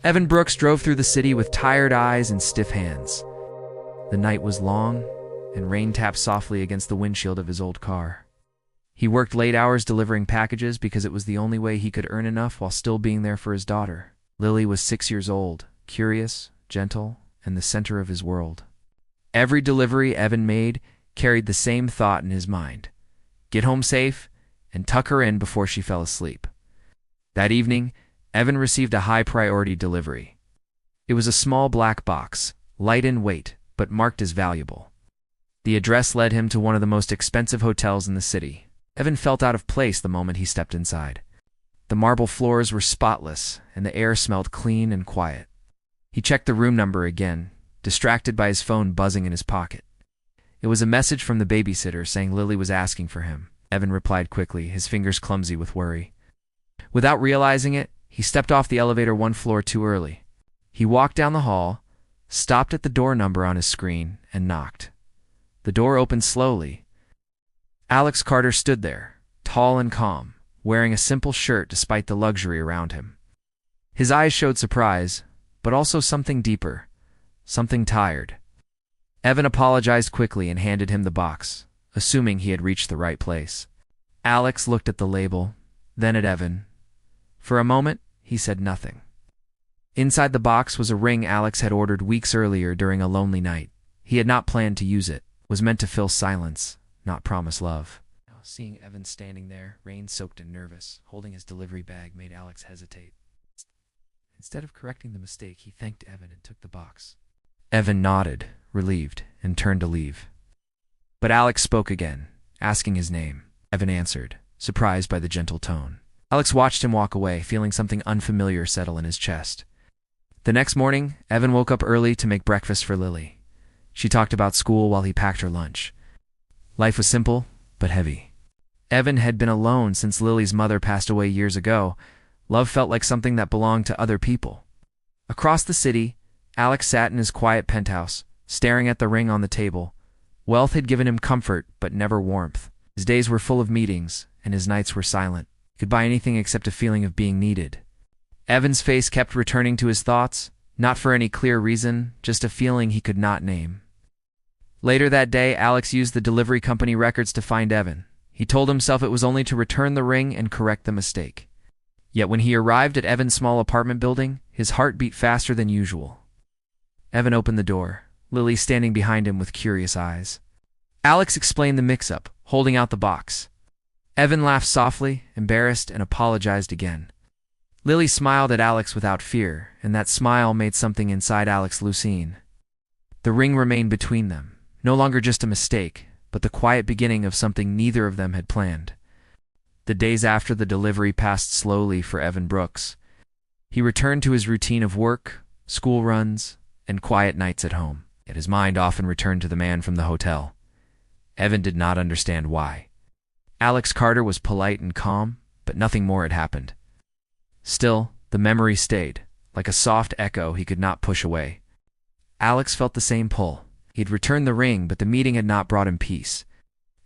Evan Brooks drove through the city with tired eyes and stiff hands. The night was long, and rain tapped softly against the windshield of his old car. He worked late hours delivering packages because it was the only way he could earn enough while still being there for his daughter. Lily was 6 years old, curious, gentle, and the center of his world. Every delivery Evan made carried the same thought in his mind: get home safe and tuck her in before she fell asleep. That evening, Evan received a high-priority delivery. It was a small black box, light in weight, but marked as valuable. The address led him to one of the most expensive hotels in the city. Evan felt out of place the moment he stepped inside. The marble floors were spotless, and the air smelled clean and quiet. He checked the room number again, distracted by his phone buzzing in his pocket. It was a message from the babysitter saying Lily was asking for him. Evan replied quickly, his fingers clumsy with worry. Without realizing it, he stepped off the elevator one floor too early. He walked down the hall, stopped at the door number on his screen, and knocked. The door opened slowly. Alex Carter stood there, tall and calm, wearing a simple shirt despite the luxury around him. His eyes showed surprise, but also something deeper, something tired. Evan apologized quickly and handed him the box, assuming he had reached the right place. Alex looked at the label, then at Evan. For a moment, he said nothing. Inside the box was a ring Alex had ordered weeks earlier during a lonely night. He had not planned to use it. It was meant to fill silence, not promise love. Seeing Evan standing there, rain-soaked and nervous, holding his delivery bag made Alex hesitate. Instead of correcting the mistake, he thanked Evan and took the box. Evan nodded, relieved, and turned to leave. But Alex spoke again, asking his name. Evan answered, surprised by the gentle tone. Alex watched him walk away, feeling something unfamiliar settle in his chest. The next morning, Evan woke up early to make breakfast for Lily. She talked about school while he packed her lunch. Life was simple, but heavy. Evan had been alone since Lily's mother passed away years ago. Love felt like something that belonged to other people. Across the city, Alex sat in his quiet penthouse, staring at the ring on the table. Wealth had given him comfort, but never warmth. His days were full of meetings, and his nights were silent. He could buy anything except a feeling of being needed. Evan's face kept returning to his thoughts, not for any clear reason, just a feeling he could not name. Later that day, Alex used the delivery company records to find Evan. He told himself it was only to return the ring and correct the mistake. Yet when he arrived at Evan's small apartment building, his heart beat faster than usual. Evan opened the door, Lily standing behind him with curious eyes. Alex explained the mix-up, holding out the box. Evan laughed softly, embarrassed, and apologized again. Lily smiled at Alex without fear, and that smile made something inside Alex loosen. The ring remained between them, no longer just a mistake, but the quiet beginning of something neither of them had planned. The days after the delivery passed slowly for Evan Brooks. He returned to his routine of work, school runs, and quiet nights at home. Yet his mind often returned to the man from the hotel. Evan did not understand why. Alex Carter was polite and calm, but nothing more had happened. Still, the memory stayed, like a soft echo he could not push away. Alex felt the same pull. He had returned the ring, but the meeting had not brought him peace.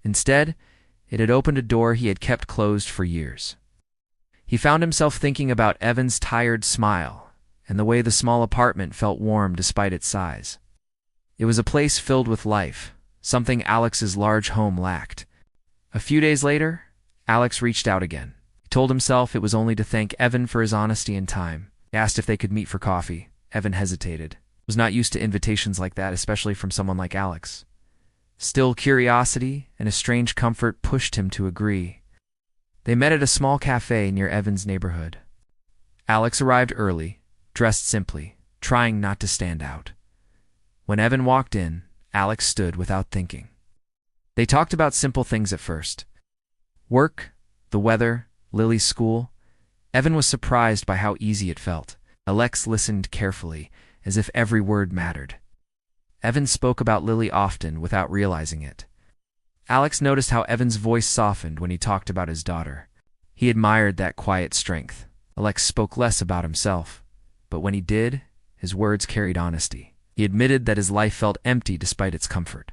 Instead, it had opened a door he had kept closed for years. He found himself thinking about Evan's tired smile, and the way the small apartment felt warm despite its size. It was a place filled with life, something Alex's large home lacked. A few days later, Alex reached out again. He told himself it was only to thank Evan for his honesty and time. He asked if they could meet for coffee. Evan hesitated. Was not used to invitations like that, especially from someone like Alex. Still, curiosity and a strange comfort pushed him to agree. They met at a small cafe near Evan's neighborhood. Alex arrived early, dressed simply, trying not to stand out. When Evan walked in, Alex stood without thinking. They talked about simple things at first. Work, the weather, Lily's school. Evan was surprised by how easy it felt. Alex listened carefully, as if every word mattered. Evan spoke about Lily often without realizing it. Alex noticed how Evan's voice softened when he talked about his daughter. He admired that quiet strength. Alex spoke less about himself, but when he did, his words carried honesty. He admitted that his life felt empty despite its comfort.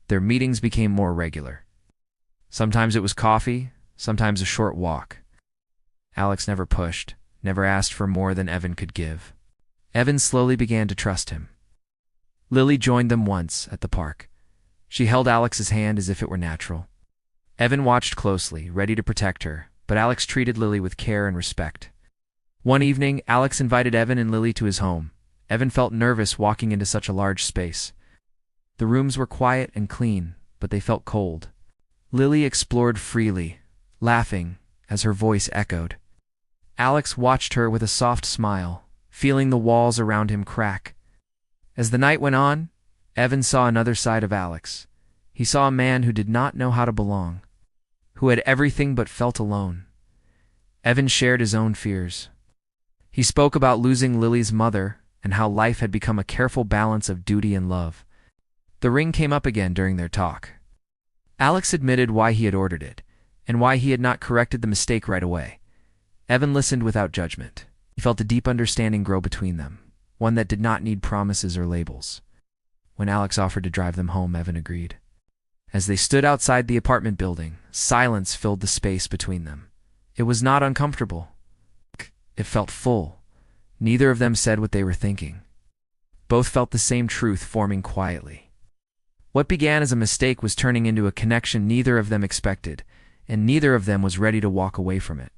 Their meetings became more regular. Sometimes it was coffee, sometimes a short walk. Alex never pushed, never asked for more than Evan could give. Evan slowly began to trust him. Lily joined them once at the park. She held Alex's hand as if it were natural. Evan watched closely, ready to protect her, but Alex treated Lily with care and respect. One evening, Alex invited Evan and Lily to his home. Evan felt nervous walking into such a large space. The rooms were quiet and clean, but they felt cold. Lily explored freely, laughing as her voice echoed. Alex watched her with a soft smile, feeling the walls around him crack. As the night went on, Evan saw another side of Alex. He saw a man who did not know how to belong, who had everything but felt alone. Evan shared his own fears. He spoke about losing Lily's mother and how life had become a careful balance of duty and love. The ring came up again during their talk. Alex admitted why he had ordered it, and why he had not corrected the mistake right away. Evan listened without judgment. He felt a deep understanding grow between them, one that did not need promises or labels. When Alex offered to drive them home, Evan agreed. As they stood outside the apartment building, silence filled the space between them. It was not uncomfortable. It felt full. Neither of them said what they were thinking. Both felt the same truth forming quietly. What began as a mistake was turning into a connection neither of them expected, and neither of them was ready to walk away from it.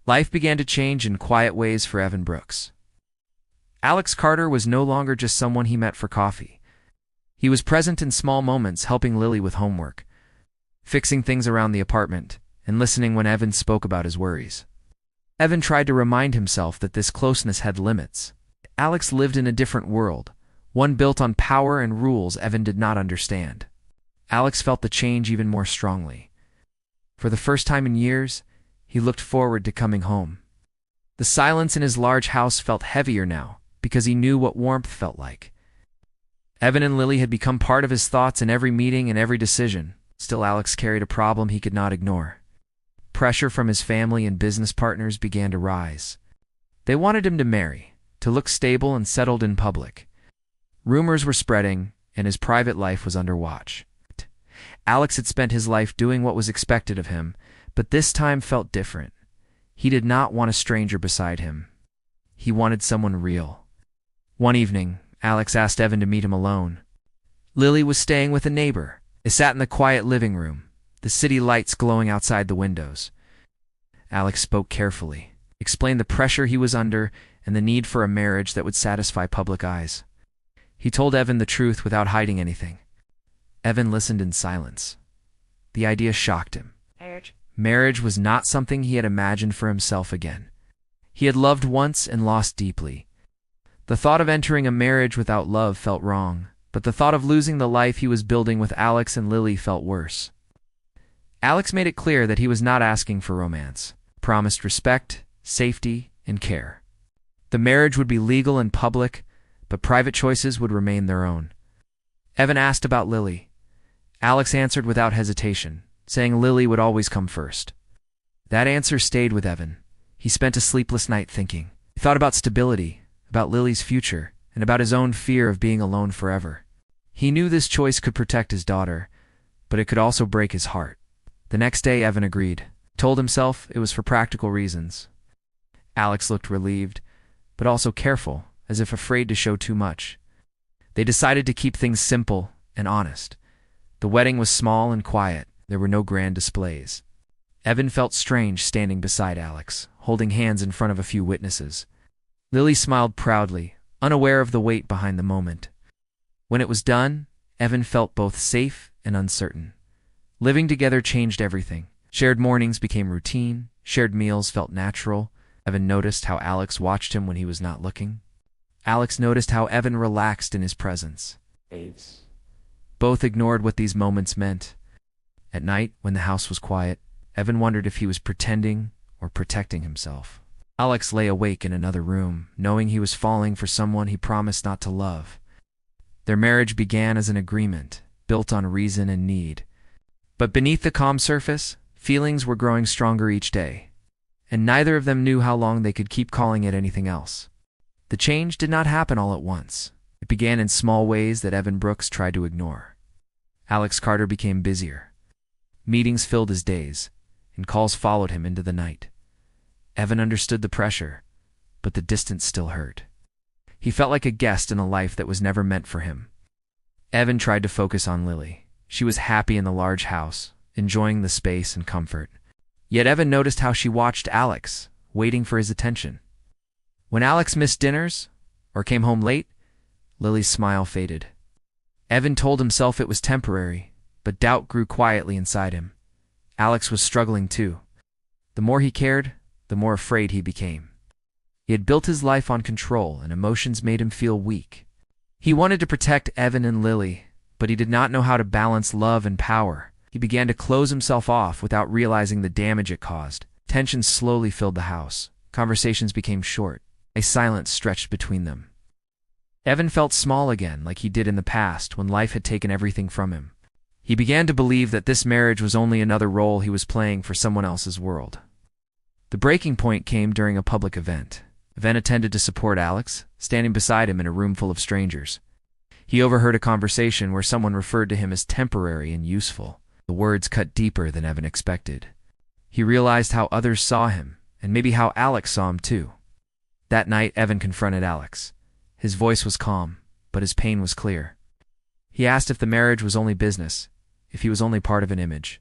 Life began to change in quiet ways for Evan Brooks. Alex Carter was no longer just someone he met for coffee. He was present in small moments, helping Lily with homework, fixing things around the apartment, and listening when Evan spoke about his worries. Evan tried to remind himself that this closeness had limits. Alex lived in a different world, one built on power and rules Evan did not understand. Alex felt the change even more strongly. For the first time in years, he looked forward to coming home. The silence in his large house felt heavier now, because he knew what warmth felt like. Evan and Lily had become part of his thoughts in every meeting and every decision. Still, Alex carried a problem he could not ignore. Pressure from his family and business partners began to rise. They wanted him to marry, to look stable and settled in public. Rumors were spreading, and his private life was under watch. Alex had spent his life doing what was expected of him, but this time felt different. He did not want a stranger beside him. He wanted someone real. One evening, Alex asked Evan to meet him alone. Lily was staying with a neighbor. They sat in the quiet living room, the city lights glowing outside the windows. Alex spoke carefully, explained the pressure he was under and the need for a marriage that would satisfy public eyes. He told Evan the truth without hiding anything. Evan listened in silence. The idea shocked him. Marriage was not something he had imagined for himself again. He had loved once and lost deeply. The thought of entering a marriage without love felt wrong, but the thought of losing the life he was building with Alex and Lily felt worse. Alex made it clear that he was not asking for romance, promised respect, safety, and care. The marriage would be legal and public, but private choices would remain their own. Evan asked about Lily. Alex answered without hesitation, saying Lily would always come first. That answer stayed with Evan. He spent a sleepless night thinking. He thought about stability, about Lily's future, and about his own fear of being alone forever. He knew this choice could protect his daughter, but it could also break his heart. The next day, Evan agreed, told himself it was for practical reasons. Alex looked relieved, but also careful, as if afraid to show too much. They decided to keep things simple and honest. The wedding was small and quiet. There were no grand displays. Evan felt strange standing beside Alex, holding hands in front of a few witnesses. Lily smiled proudly, unaware of the weight behind the moment. When it was done, Evan felt both safe and uncertain. Living together changed everything. Shared mornings became routine. Shared meals felt natural. Evan noticed how Alex watched him when he was not looking. Alex noticed how Evan relaxed in his presence. Both ignored what these moments meant. At night, when the house was quiet, Evan wondered if he was pretending or protecting himself. Alex lay awake in another room, knowing he was falling for someone he promised not to love. Their marriage began as an agreement, built on reason and need. But beneath the calm surface, feelings were growing stronger each day, and neither of them knew how long they could keep calling it anything else. The change did not happen all at once. It began in small ways that Evan Brooks tried to ignore. Alex Carter became busier. Meetings filled his days, and calls followed him into the night. Evan understood the pressure, but the distance still hurt. He felt like a guest in a life that was never meant for him. Evan tried to focus on Lily. She was happy in the large house, enjoying the space and comfort. Yet Evan noticed how she watched Alex, waiting for his attention. When Alex missed dinners or came home late, Lily's smile faded. Evan told himself it was temporary, but doubt grew quietly inside him. Alex was struggling too. The more he cared, the more afraid he became. He had built his life on control, and emotions made him feel weak. He wanted to protect Evan and Lily, but he did not know how to balance love and power. He began to close himself off without realizing the damage it caused. Tension slowly filled the house. Conversations became short. A silence stretched between them. Evan felt small again, like he did in the past when life had taken everything from him. He began to believe that this marriage was only another role he was playing for someone else's world. The breaking point came during a public event. Evan attended to support Alex, standing beside him in a room full of strangers. He overheard a conversation where someone referred to him as temporary and useful. The words cut deeper than Evan expected. He realized how others saw him, and maybe how Alex saw him too. That night, Evan confronted Alex. His voice was calm, but his pain was clear. He asked if the marriage was only business, if he was only part of an image.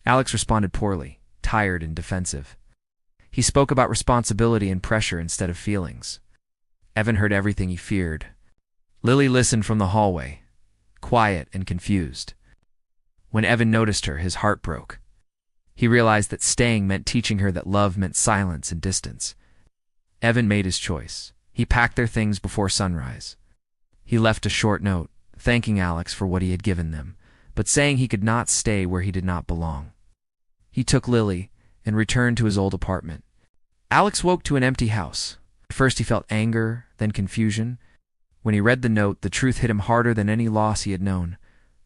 Alex responded poorly, tired and defensive. He spoke about responsibility and pressure instead of feelings. Evan heard everything he feared. Lily listened from the hallway, quiet and confused. When Evan noticed her, his heart broke. He realized that staying meant teaching her that love meant silence and distance. Evan made his choice. He packed their things before sunrise. He left a short note, thanking Alex for what he had given them, but saying he could not stay where he did not belong. He took Lily and returned to his old apartment. Alex woke to an empty house. At first he felt anger, then confusion. When he read the note, the truth hit him harder than any loss he had known.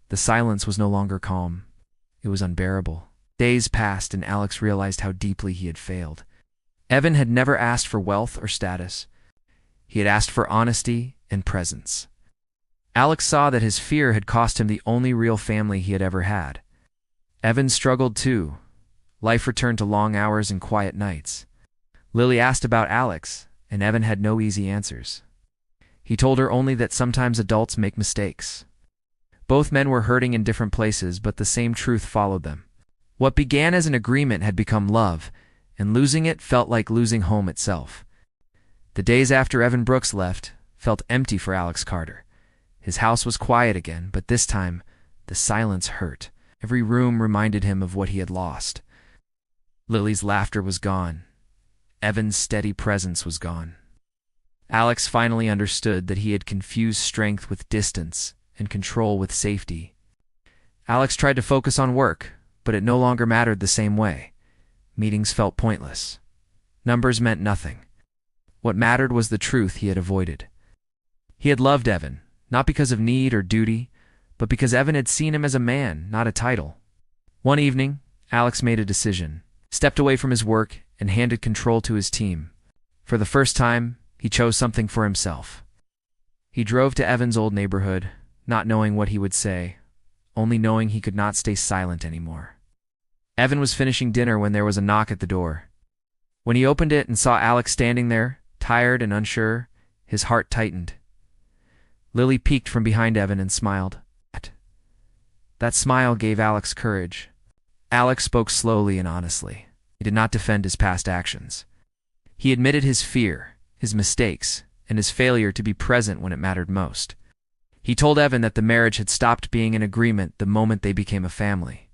The silence was no longer calm. It was unbearable. Days passed and Alex realized how deeply he had failed. Evan had never asked for wealth or status. He had asked for honesty and presence. Alex saw that his fear had cost him the only real family he had ever had. Evan struggled too. Life returned to long hours and quiet nights. Lily asked about Alex, and Evan had no easy answers. He told her only that sometimes adults make mistakes. Both men were hurting in different places, but the same truth followed them. What began as an agreement had become love, and losing it felt like losing home itself. The days after Evan Brooks left felt empty for Alex Carter. His house was quiet again, but this time, the silence hurt. Every room reminded him of what he had lost. Lily's laughter was gone. Evan's steady presence was gone. Alex finally understood that he had confused strength with distance and control with safety. Alex tried to focus on work, but it no longer mattered the same way. Meetings felt pointless. Numbers meant nothing. What mattered was the truth he had avoided. He had loved Evan, not because of need or duty, but because Evan had seen him as a man, not a title. One evening, Alex made a decision, stepped away from his work, and handed control to his team. For the first time, he chose something for himself. He drove to Evan's old neighborhood, not knowing what he would say, only knowing he could not stay silent anymore. Evan was finishing dinner when there was a knock at the door. When he opened it and saw Alex standing there, tired and unsure, his heart tightened. Lily peeked from behind Evan and smiled. That smile gave Alex courage. Alex spoke slowly and honestly. He did not defend his past actions. He admitted his fear, his mistakes, and his failure to be present when it mattered most. He told Evan that the marriage had stopped being an agreement the moment they became a family.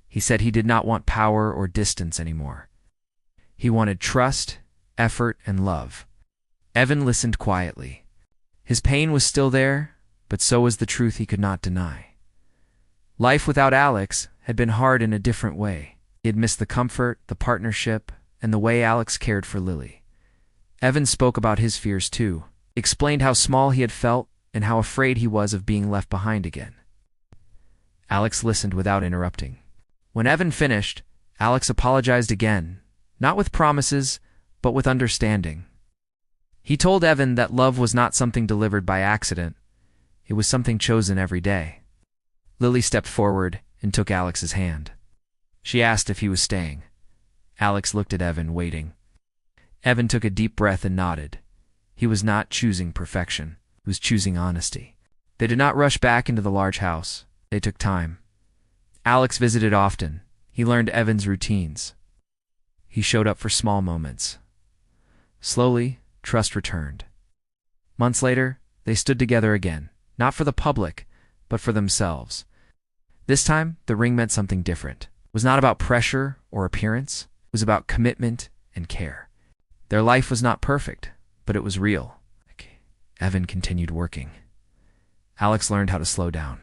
He said he did not want power or distance anymore. He wanted trust, effort, and love. Evan listened quietly. His pain was still there, but so was the truth he could not deny. Life without Alex had been hard in a different way. He had missed the comfort, the partnership, and the way Alex cared for Lily. Evan spoke about his fears too, explained how small he had felt and how afraid he was of being left behind again. Alex listened without interrupting. When Evan finished, Alex apologized again, not with promises, but with understanding. He told Evan that love was not something delivered by accident. It was something chosen every day. Lily stepped forward and took Alex's hand. She asked if he was staying. Alex looked at Evan, waiting. Evan took a deep breath and nodded. He was not choosing perfection. He was choosing honesty. They did not rush back into the large house. They took time. Alex visited often. He learned Evan's routines. He showed up for small moments. Slowly, trust returned. Months later, they stood together again, not for the public, but for themselves. This time, the ring meant something different. It was not about pressure or appearance. It was about commitment and care. Their life was not perfect, but it was real. Evan continued working. Alex learned how to slow down.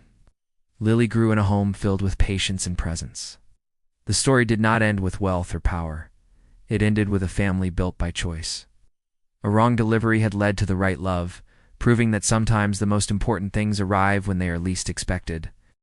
Lily grew in a home filled with patience and presence. The story did not end with wealth or power. It ended with a family built by choice. A wrong delivery had led to the right love, proving that sometimes the most important things arrive when they are least expected.